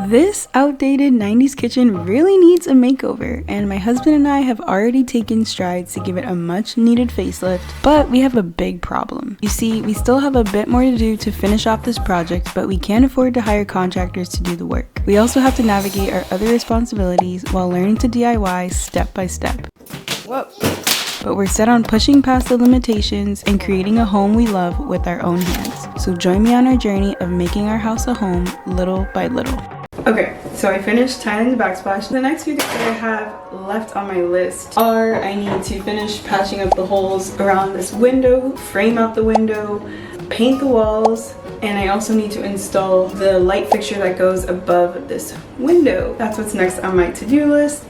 This outdated 90s kitchen really needs a makeover, and my husband and I have already taken strides to give it a much needed facelift, but we have a big problem. You see, we still have a bit more to do to finish off this project, but we can't afford to hire contractors to do the work. We also have to navigate our other responsibilities while learning to DIY step by step. Whoa. But we're set on pushing past the limitations and creating a home we love with our own hands. So join me on our journey of making our house a home little by little. Okay, so I finished tiling the backsplash. The next few things that I have left on my list are I need to finish patching up the holes around this window, frame out the window, paint the walls, and I also need to install the light fixture that goes above this window. That's what's next on my to-do list.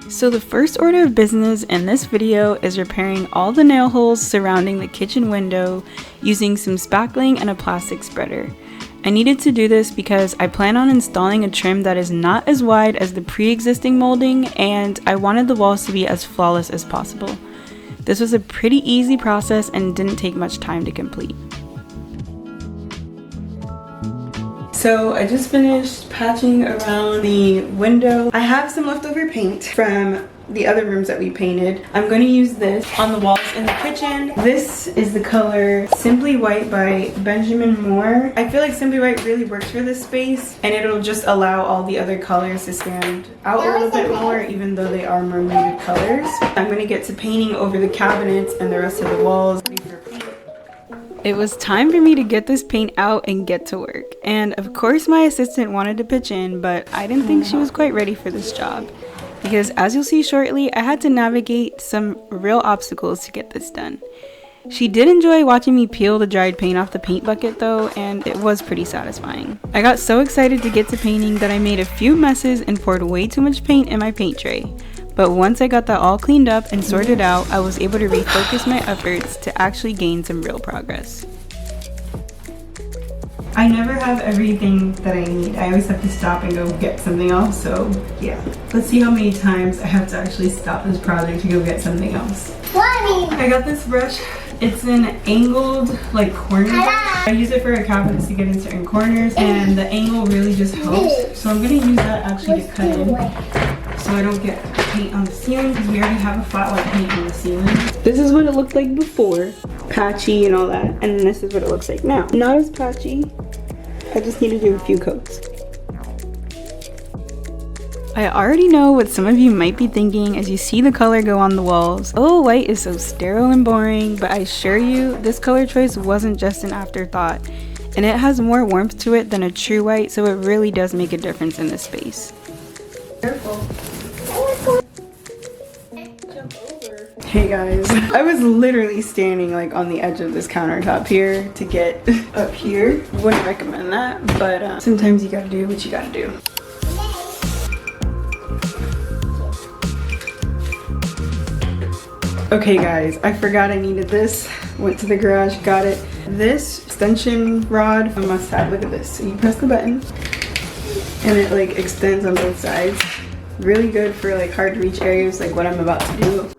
So the first order of business in this video is repairing all the nail holes surrounding the kitchen window using some spackling and a plastic spreader. I needed to do this because I plan on installing a trim that is not as wide as the pre-existing molding, and I wanted the walls to be as flawless as possible. This was a pretty easy process and didn't take much time to complete. So I just finished patching around the window. I have some leftover paint from the other rooms that we painted. I'm going to use this on the walls in the kitchen. This is the color Simply White by Benjamin Moore. I feel like Simply White really works for this space, and it'll just allow all the other colors to stand out a little bit more, even though they are more muted colors. I'm going to get to painting over the cabinets and the rest of the walls. It was time for me to get this paint out and get to work. And of course my assistant wanted to pitch in, but I didn't think she was quite ready for this job. Because as you'll see shortly, I had to navigate some real obstacles to get this done. She did enjoy watching me peel the dried paint off the paint bucket though, and it was pretty satisfying. I got so excited to get to painting that I made a few messes and poured way too much paint in my paint tray. But once I got that all cleaned up and sorted out, I was able to refocus my efforts to actually gain some real progress. I never have everything that I need. I always have to stop and go get something else, so yeah. Let's see how many times I have to actually stop this project to go get something else. I got this brush. It's an angled like corner brush. I use it for a cabinet to get in certain corners, and the angle really just helps. So I'm gonna use that actually to cut in, so I don't get paint on the ceiling, because we already have a flat white paint on the ceiling. This is what it looked like before, patchy and all that, and then this is what it looks like now. Not as patchy. I just need to do a few coats. I already know what some of you might be thinking as you see the color go on the walls. Oh, white is so sterile and boring, but I assure you this color choice wasn't just an afterthought, and it has more warmth to it than a true white, so it really does make a difference in this space. Careful. Hey guys, I was literally standing like on the edge of this countertop here to get up here. Wouldn't recommend that, but sometimes you gotta do what you gotta do. Okay guys, I forgot I needed this. Went to the garage, got it. This extension rod, a must have. Look at this. So you press the button and it like extends on both sides. Really good for like hard to reach areas like what I'm about to do.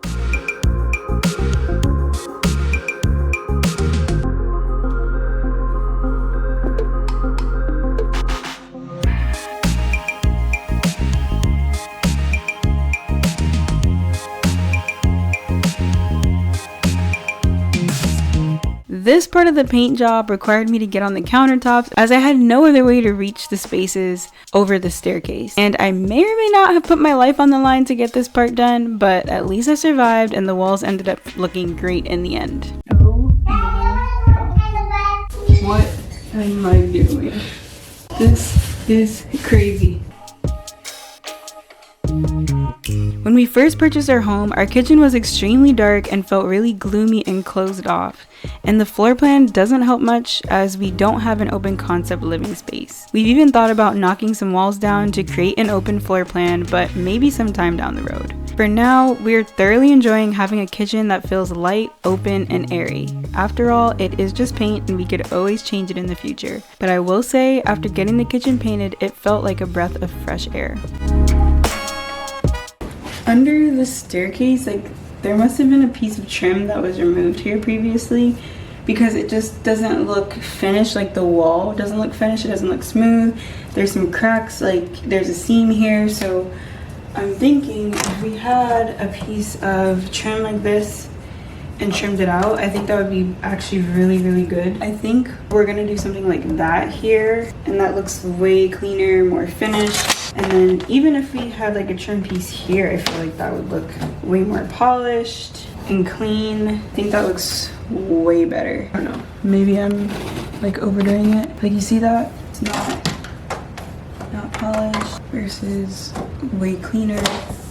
This part of the paint job required me to get on the countertops as I had no other way to reach the spaces over the staircase. And I may or may not have put my life on the line to get this part done, but at least I survived and the walls ended up looking great in the end. Oh my God. What am I doing? This is crazy. When we first purchased our home, our kitchen was extremely dark and felt really gloomy and closed off. And the floor plan doesn't help much as we don't have an open concept living space. We've even thought about knocking some walls down to create an open floor plan, but maybe sometime down the road. For now, we're thoroughly enjoying having a kitchen that feels light, open, and airy. After all, it is just paint and we could always change it in the future. But I will say, after getting the kitchen painted, it felt like a breath of fresh air. Under the staircase, like there must have been a piece of trim that was removed here previously, because it just doesn't look finished. Like the wall doesn't look finished, it doesn't look smooth. There's some cracks, like there's a seam here. So I'm thinking if we had a piece of trim like this and trimmed it out, I think that would be actually really good. I think we're gonna do something like that here, and that looks way cleaner, more finished. And then even if we had like a trim piece here, I feel like that would look way more polished and clean. I think that looks way better. I don't know, maybe I'm like overdoing it. Like, you see that? It's not polished versus way cleaner,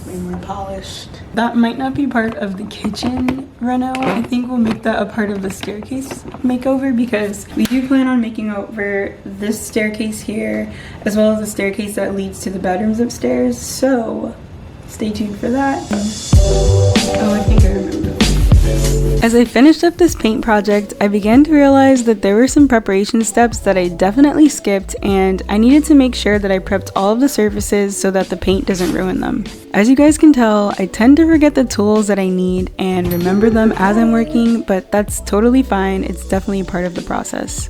way more polished. That might not be part of the kitchen reno. I think we'll make that a part of the staircase makeover, because we do plan on making over this staircase here as well as the staircase that leads to the bedrooms upstairs. So stay tuned for that. Oh, I think I remember. As I finished up this paint project, I began to realize that there were some preparation steps that I definitely skipped, and I needed to make sure that I prepped all of the surfaces so that the paint doesn't ruin them. As you guys can tell, I tend to forget the tools that I need and remember them as I'm working, but that's totally fine. It's definitely part of the process.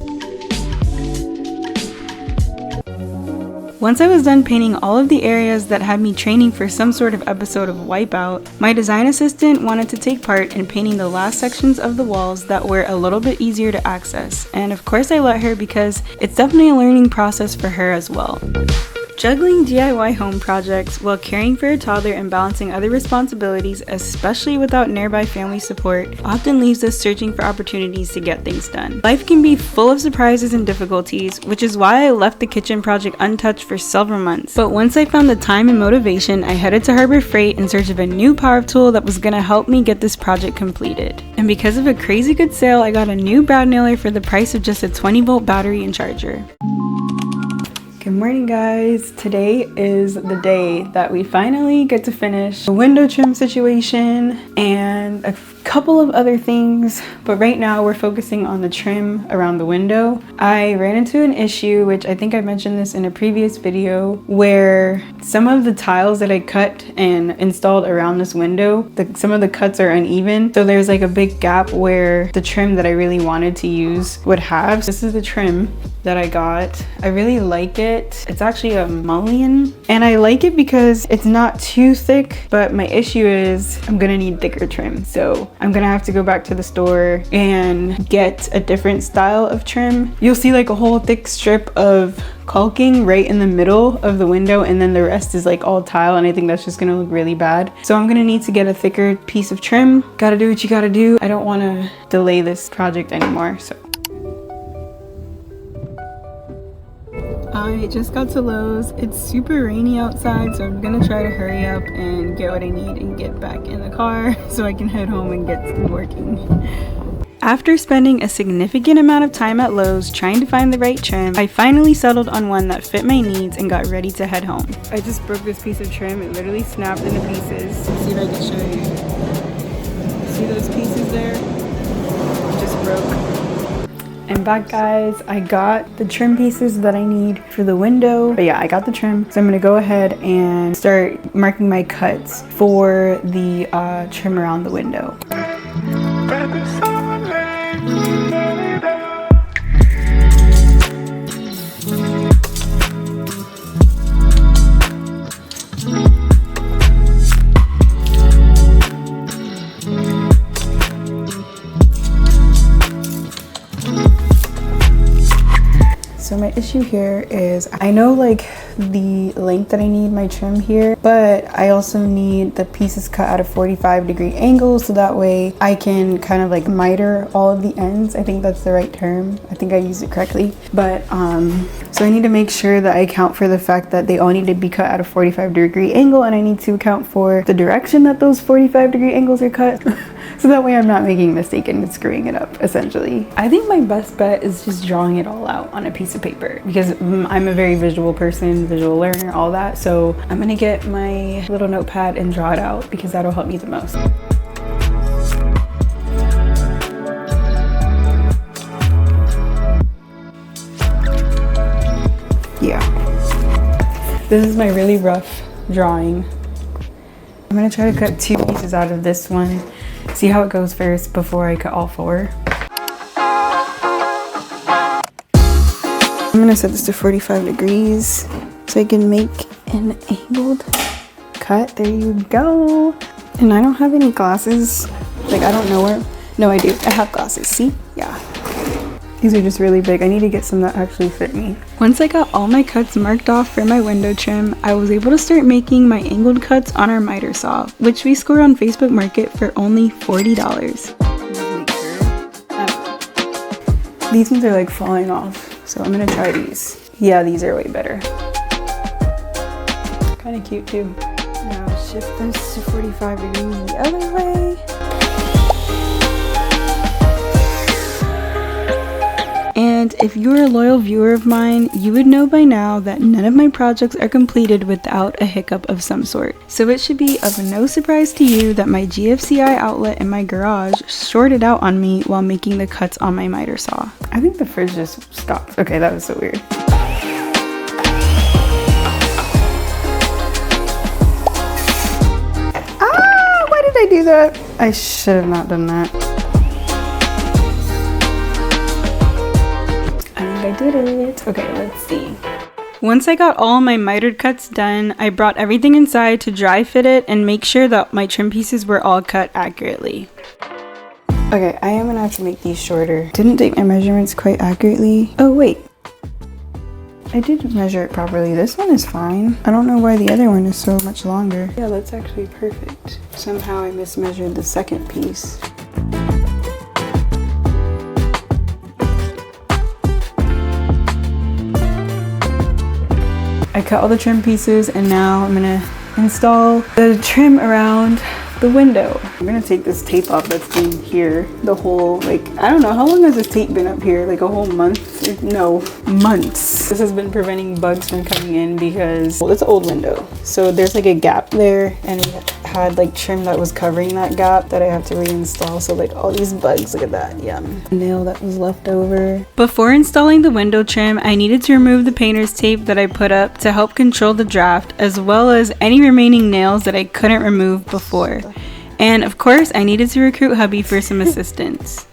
Once I was done painting all of the areas that had me training for some sort of episode of Wipeout, my design assistant wanted to take part in painting the last sections of the walls that were a little bit easier to access. And of course I let her, because it's definitely a learning process for her as well. Juggling DIY home projects while caring for a toddler and balancing other responsibilities, especially without nearby family support, often leaves us searching for opportunities to get things done. Life can be full of surprises and difficulties, which is why I left the kitchen project untouched for several months. But once I found the time and motivation, I headed to Harbor Freight in search of a new power tool that was going to help me get this project completed. And because of a crazy good sale, I got a new brow nailer for the price of just a 20-volt battery and charger. Good morning, guys. Today is the day that we finally get to finish the window trim situation and a couple of other things, but right now we're focusing on the trim around the window. I ran into an issue, which I think I mentioned this in a previous video, where some of the tiles that I cut and installed around this window, some of the cuts are uneven, so there's like a big gap where the trim that I really wanted to use would have. This is the trim that I got. I really like it. It's actually a mullion, and I like it because it's not too thick, but my issue is I'm gonna need thicker trim, so I'm gonna have to go back to the store and get a different style of trim. You'll see like a whole thick strip of caulking right in the middle of the window, and then the rest is like all tile, and I think that's just gonna look really bad. So I'm gonna need to get a thicker piece of trim. Gotta do what you gotta do. I don't want to delay this project anymore. So I just got to Lowe's. It's super rainy outside, so I'm gonna try to hurry up and get what I need and get back in the car so I can head home and get working. After spending a significant amount of time at Lowe's trying to find the right trim, I finally settled on one that fit my needs and got ready to head home. I just broke this piece of trim. It literally snapped into pieces. Let's see if I can show you. See those pieces there? It just broke. I'm back, guys. I got the trim pieces that I need for the window. But yeah, I got the trim. So I'm gonna go ahead and start marking my cuts for the trim around the window. So my issue here is I know like the length that I need my trim here, but I also need the pieces cut at a 45-degree angle, so that way I can kind of like miter all of the ends. I think that's the right term. I think I used it correctly. But so I need to make sure that I account for the fact that they all need to be cut at a 45-degree angle, and I need to account for the direction that those 45-degree angles are cut. So that way I'm not making a mistake and screwing it up, essentially. I think my best bet is just drawing it all out on a piece of paper, because I'm a very visual person, visual learner, all that. So I'm gonna get my little notepad and draw it out, because that'll help me the most. Yeah. This is my really rough drawing. I'm gonna try to cut 2 pieces out of this one. See how it goes first before I cut all 4. gonna set this to 45 degrees so I can make an angled cut. There you go. And I don't have any glasses. Like, I don't know where. No, I do. I have glasses. See? Yeah. These are just really big. I need to get some that actually fit me. Once I got all my cuts marked off for my window trim, I was able to start making my angled cuts on our miter saw, which we scored on Facebook Market for only $40. These ones are like falling off, so I'm gonna try these. Yeah, these are way better. Kind of cute too. Now shift this to 45 degrees the other way. And if you're a loyal viewer of mine, you would know by now that none of my projects are completed without a hiccup of some sort. So it should be of no surprise to you that my GFCI outlet in my garage shorted out on me while making the cuts on my miter saw. I think the fridge just stopped. Okay, that was so weird. Ah, why did I do that? I should have not done that. I did it. Okay, let's see. Once I got all my mitered cuts done, I brought everything inside to dry fit it and make sure that my trim pieces were all cut accurately. Okay, I am gonna have to make these shorter. Didn't take my measurements quite accurately. Oh wait, I did measure it properly. This one is fine. I don't know why the other one is so much longer. Yeah, that's actually perfect. Somehow I mismeasured the second piece. I cut all the trim pieces and now I'm gonna install the trim around the window. I'm gonna take this tape off that's been here the whole, like, I don't know, how long has this tape been up here? Like a whole month? No, months. This has been preventing bugs from coming in because, well, it's an old window. So there's like a gap there and it had like trim that was covering that gap that I have to reinstall. So like all these bugs, look at that, yum. Nail that was left over. Before installing the window trim, I needed to remove the painter's tape that I put up to help control the draft, as well as any remaining nails that I couldn't remove before. And of course, I needed to recruit hubby for some assistance.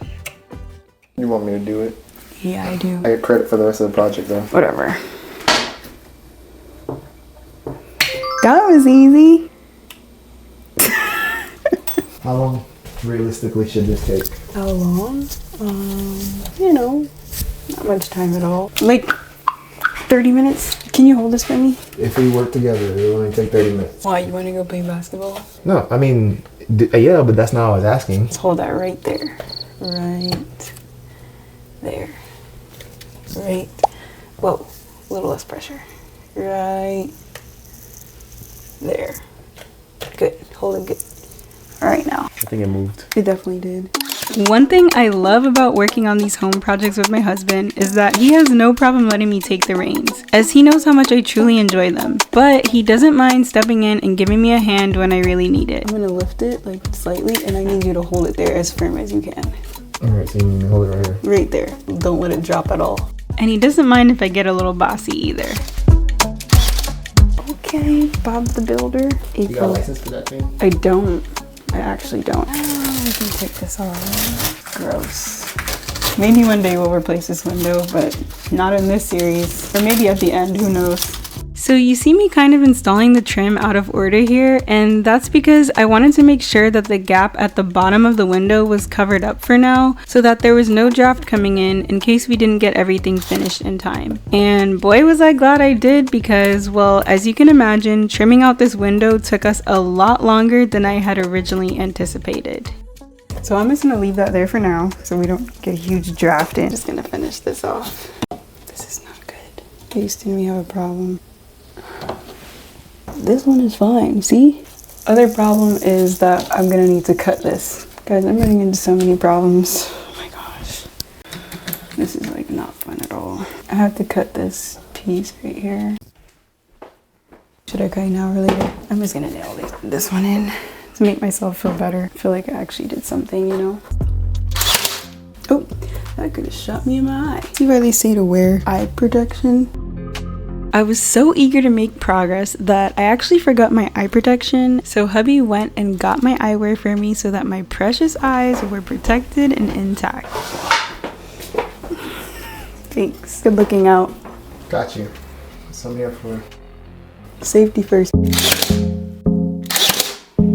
You want me to do it? Yeah, I do. I get credit for the rest of the project though. Whatever. That was easy. How long realistically should this take? How long? You know, not much time at all. Like 30 minutes? Can you hold this for me? If we work together, it will only take 30 minutes. Why, you want to go play basketball? No, I mean, yeah, but that's not what I was asking. Let's hold that right there. Right there. Right. Whoa, a little less pressure. Right there. Good, hold it good. All right now. I think it moved. It definitely did. One thing I love about working on these home projects with my husband is that he has no problem letting me take the reins, as he knows how much I truly enjoy them. But he doesn't mind stepping in and giving me a hand when I really need it. I'm gonna lift it like slightly and I need you to hold it there as firm as you can. Alright, so you need to hold it right here. Right there. Don't let it drop at all. And he doesn't mind if I get a little bossy either. Okay, Bob the Builder. April. You got a license for that thing? I don't. I actually don't. Oh, we can take this off. Gross. Maybe one day we'll replace this window, but not in this series. Or maybe at the end, who knows. So you see me kind of installing the trim out of order here, and that's because I wanted to make sure that the gap at the bottom of the window was covered up for now, so that there was no draft coming in case we didn't get everything finished in time. And boy was I glad I did, because, well, as you can imagine, trimming out this window took us a lot longer than I had originally anticipated. So I'm just gonna leave that there for now so we don't get a huge draft in. Just gonna finish this off. This is not good. Houston, we have a problem. This one is fine, see? Other problem is that I'm gonna need to cut this. Guys, I'm running into so many problems. Oh my gosh. This is like not fun at all. I have to cut this piece right here. Should I cut now or later? I'm just gonna nail this one in to make myself feel better. I feel like I actually did something, you know? Oh, that could have shot me in my eye. See why they say to wear eye protection? I was so eager to make progress that I actually forgot my eye protection, so hubby went and got my eyewear for me so that my precious eyes were protected and intact. Thanks. Good looking out. Got you. That's what I'm here for. Safety first.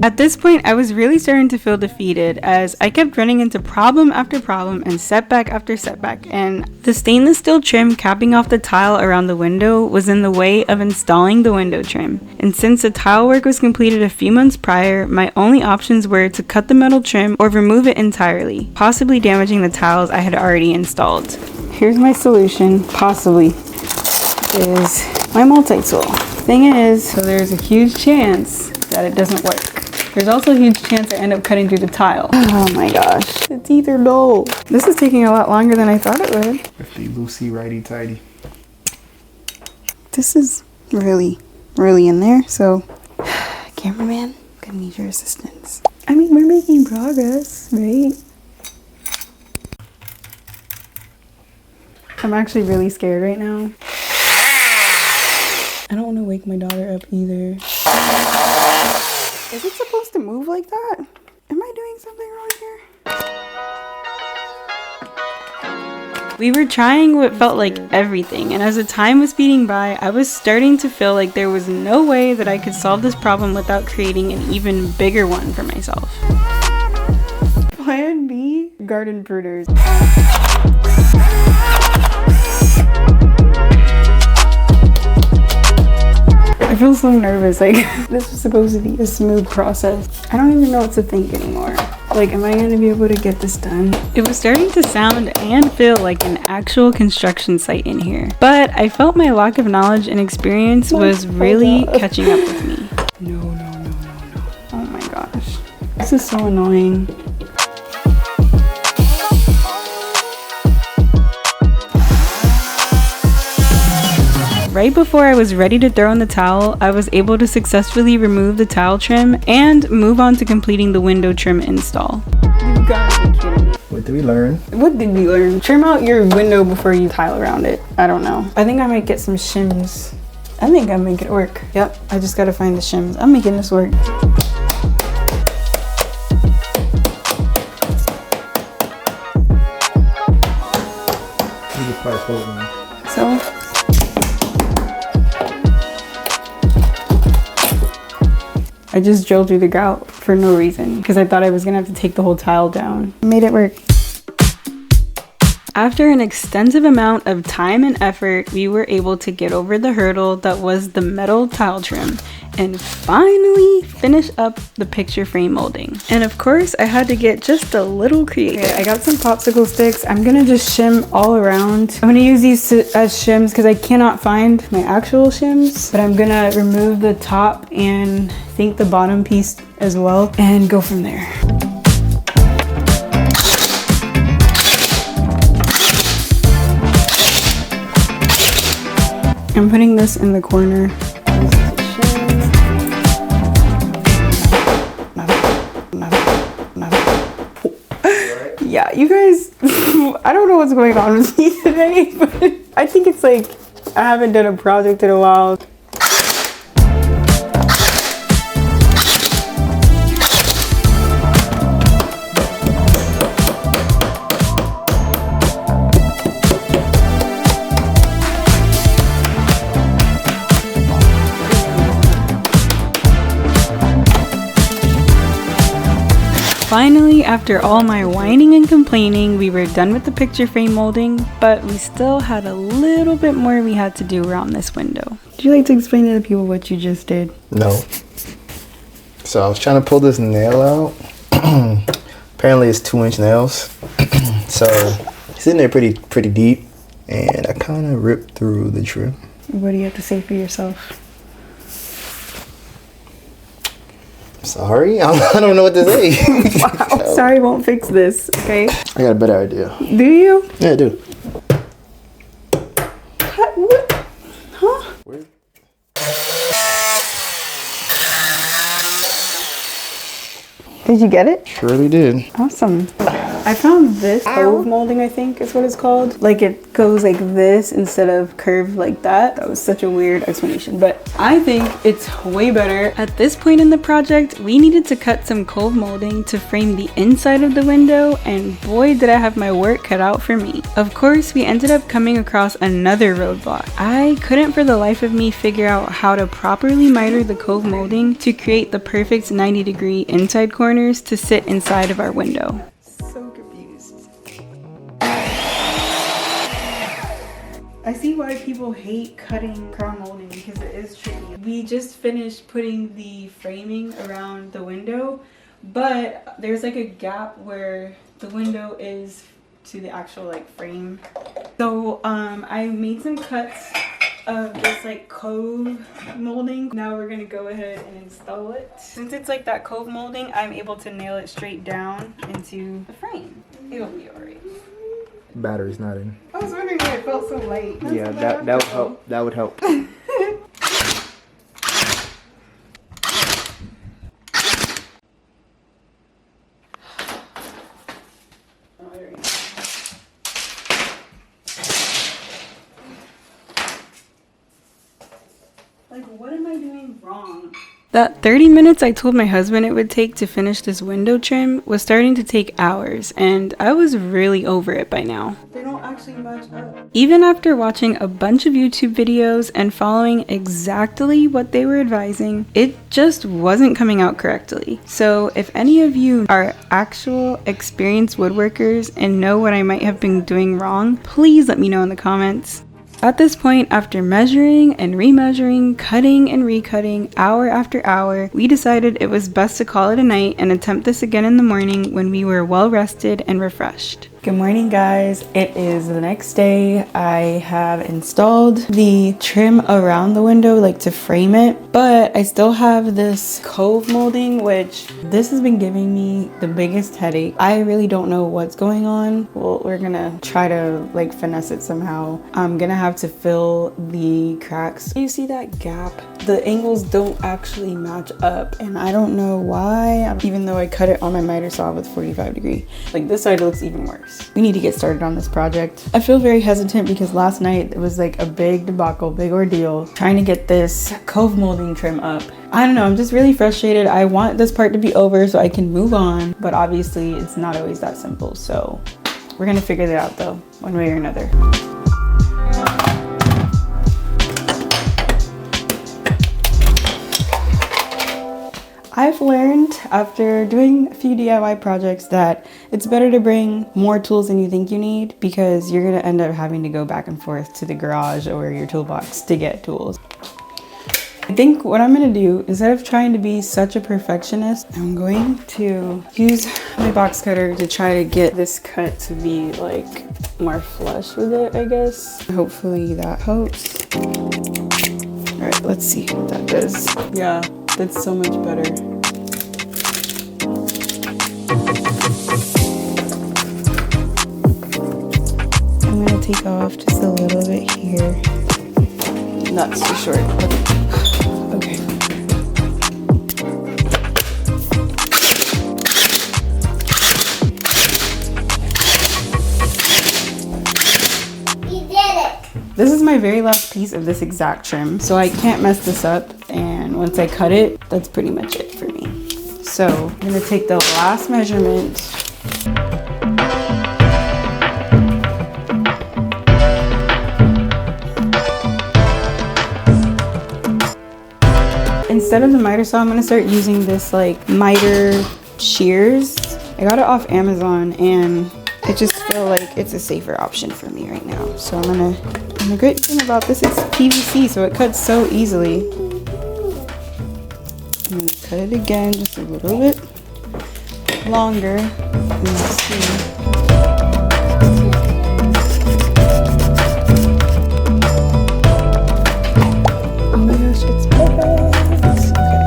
At this point, I was really starting to feel defeated as I kept running into problem after problem and setback after setback, and the stainless steel trim capping off the tile around the window was in the way of installing the window trim. And since the tile work was completed a few months prior, my only options were to cut the metal trim or remove it entirely, possibly damaging the tiles I had already installed. Here's my solution, possibly, is my multi-tool. Thing is, so there's a huge chance that it doesn't work. There's also a huge chance I end up cutting through the tile. Oh my gosh, it's either no. This is taking a lot longer than I thought it would. 50 loosey, righty tighty. This is really in there, so cameraman, I'm gonna need your assistance. I mean, we're making progress, right? I'm actually really scared right now. I don't want to wake my daughter up either. Is it supposed to move like that? Am I doing something wrong here? We were trying what felt like everything, and as the time was speeding by, I was starting to feel like there was no way that I could solve this problem without creating an even bigger one for myself. Plan B? Garden fruiters. I feel so nervous, like this was supposed to be a smooth process. I don't even know what to think anymore. Like, am I gonna be able to get this done? It was starting to sound and feel like an actual construction site in here, but I felt my lack of knowledge and experience was really catching up with me. No. Oh my gosh. This is so annoying. Right before I was ready to throw in the towel, I was able to successfully remove the towel trim and move on to completing the window trim install. You gotta be kidding me. What did we learn? What did we learn? Trim out your window before you tile around it. I don't know. I think I might get some shims. I think I make it work. Yep, I just gotta find the shims. I'm making this work. You just probably close them. So. I just drilled through the grout for no reason because I thought I was gonna have to take the whole tile down. I made it work. After an extensive amount of time and effort, we were able to get over the hurdle that was the metal tile trim and finally finish up the picture frame molding. And of course, I had to get just a little creative. Okay, I got some popsicle sticks. I'm gonna just shim all around. I'm gonna use these as shims because I cannot find my actual shims, but I'm gonna remove the top and I think the bottom piece as well and go from there. I'm putting this in the corner. Yeah, you guys, I don't know what's going on with me today, but I think it's like I haven't done a project in a while. Finally, after all my whining and complaining, we were done with the picture frame molding, but we still had a little bit more we had to do around this window. Would you like to explain to the people what you just did? No. So I was trying to pull this nail out. Apparently it's 2-inch nails. So it's in there pretty deep, and I kind of ripped through the trim. What do you have to say for yourself? Sorry, I don't know what to say. Wow. Sorry won't fix this, okay? I got a better idea. Do you? Yeah, I do. What? Huh? Where? Did you get it? Surely did. Awesome. I found this cove molding, I think is what it's called. Like it goes like this instead of curved like that. That was such a weird explanation, but I think it's way better. At this point in the project, we needed to cut some cove molding to frame the inside of the window, and boy did I have my work cut out for me. Of course, we ended up coming across another roadblock. I couldn't for the life of me figure out how to properly miter the cove molding to create the perfect 90-degree inside corners to sit inside of our window. So confused. I see why people hate cutting crown molding because it is tricky. We just finished putting the framing around the window, but there's like a gap where the window is to the actual like frame. So I made some cuts of this like cove molding. Now we're gonna go ahead and install it. Since it's like that cove molding, I'm able to nail it straight down into the frame. It'll be alright. Battery's not in. I was wondering why it felt so light. Yeah, that would help. That would help. Like, what am I doing wrong? That 30 minutes I told my husband it would take to finish this window trim was starting to take hours, and I was really over it by now. They don't actually match up. Even after watching a bunch of YouTube videos and following exactly what they were advising, it just wasn't coming out correctly. So if any of you are actual experienced woodworkers and know what I might have been doing wrong, please let me know in the comments. At this point, after measuring and remeasuring, cutting and recutting, hour after hour, we decided it was best to call it a night and attempt this again in the morning when we were well rested and refreshed. Good morning, guys. It is the next day. I have installed the trim around the window, like to frame it, but I still have this cove molding, which this has been giving me the biggest headache. I really don't know what's going on. Well, we're gonna try to like finesse it somehow. I'm gonna have to fill the cracks. You see that gap? The angles don't actually match up, and I don't know why, even though I cut it on my miter saw with 45-degree. Like this side looks even worse. We need to get started on this project. I feel very hesitant because last night it was like a big debacle, big ordeal, trying to get this cove molding trim up. I don't know, I'm just really frustrated. I want this part to be over so I can move on, but obviously it's not always that simple. So we're gonna figure that out though, one way or another. I've learned after doing a few DIY projects that it's better to bring more tools than you think you need, because you're gonna end up having to go back and forth to the garage or your toolbox to get tools. I think what I'm gonna do, instead of trying to be such a perfectionist, I'm going to use my box cutter to try to get this cut to be like more flush with it, I guess. Hopefully that helps. All right, let's see what that does. Yeah, that's so much better. I'm gonna take off just a little bit here. Not too short. Okay. You did it! This is my very last piece of this exact trim, so I can't mess this up, and once I cut it, that's pretty much it for me. So I'm gonna take the last measurement. Instead of the miter saw, I'm gonna start using this like miter Shears. I got it off Amazon, and I just feel like it's a safer option for me right now. So and the great thing about this, it's PVC, so it cuts so easily. I'm gonna cut it again, just a little bit longer. Let's see. Oh my gosh, it's perfect.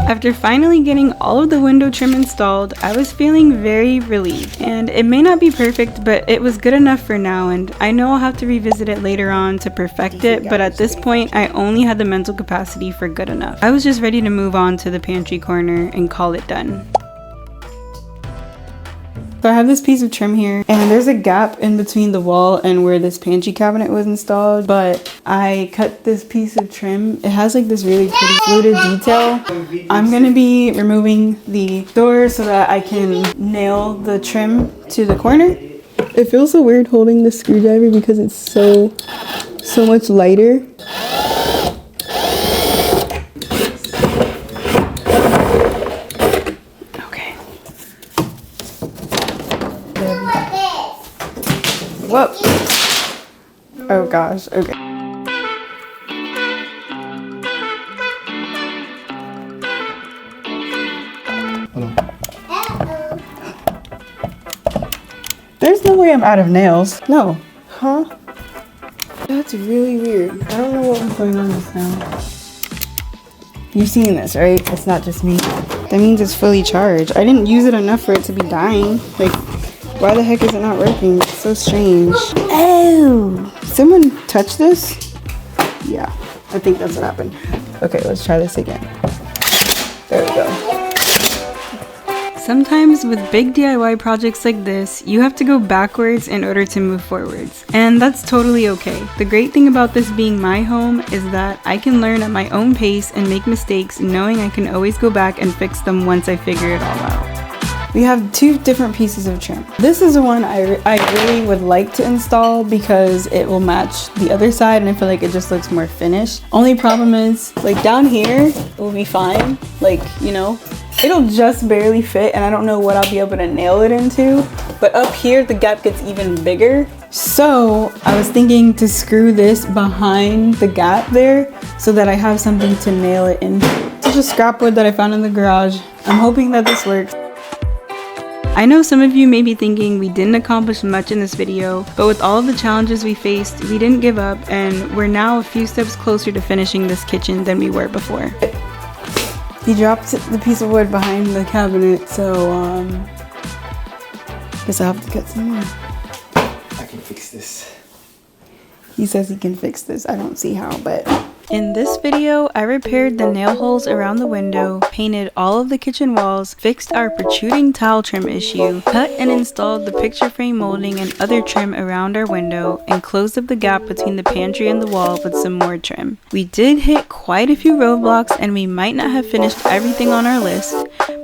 After finally getting all of the window trim installed, I was feeling very relieved. And it may not be perfect, but it was good enough for now, and I know I'll have to revisit it later on to perfect it, but at this point, I only had the mental capacity for good enough. I was just ready to move on to the pantry corner and call it done. So I have this piece of trim here, and there's a gap in between the wall and where this pantry cabinet was installed, but I cut this piece of trim. It has like this really pretty fluted detail. I'm gonna be removing the door so that I can nail the trim to the corner. It feels so weird holding the screwdriver because it's so much lighter. Whoa. Oh gosh, okay. There's no way I'm out of nails. No. Huh? That's really weird. I don't know what was going on just now. You've seen this, right? It's not just me. That means it's fully charged. I didn't use it enough for it to be dying. Like, why the heck is it not working? It's so strange. Oh! Someone touched this? Yeah, I think that's what happened. Okay, let's try this again. There we go. Sometimes with big DIY projects like this, you have to go backwards in order to move forwards. And that's totally okay. The great thing about this being my home is that I can learn at my own pace and make mistakes knowing I can always go back and fix them once I figure it all out. We have two different pieces of trim. This is the one I really would like to install because it will match the other side and I feel like it just looks more finished. Only problem is, like down here, it will be fine. Like, you know, it'll just barely fit and I don't know what I'll be able to nail it into. But up here, the gap gets even bigger. So I was thinking to screw this behind the gap there so that I have something to nail it into. It's just scrap wood that I found in the garage. I'm hoping that this works. I know some of you may be thinking we didn't accomplish much in this video, but with all of the challenges we faced, we didn't give up and we're now a few steps closer to finishing this kitchen than we were before. He dropped the piece of wood behind the cabinet, so guess I'll have to cut some more. I can fix this. He says he can fix this. I don't see how, but... In this video, I repaired the nail holes around the window, painted all of the kitchen walls, fixed our protruding tile trim issue, cut and installed the picture frame molding and other trim around our window, and closed up the gap between the pantry and the wall with some more trim. We did hit quite a few roadblocks and we might not have finished everything on our list,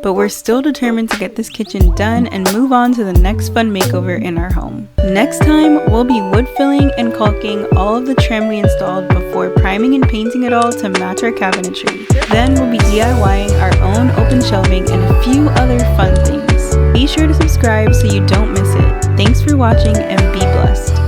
but we're still determined to get this kitchen done and move on to the next fun makeover in our home. Next time, we'll be wood filling and caulking all of the trim we installed before priming and painting it all to match our cabinetry. Then we'll be DIYing our own open shelving and a few other fun things. Be sure to subscribe so you don't miss it. Thanks for watching and be blessed.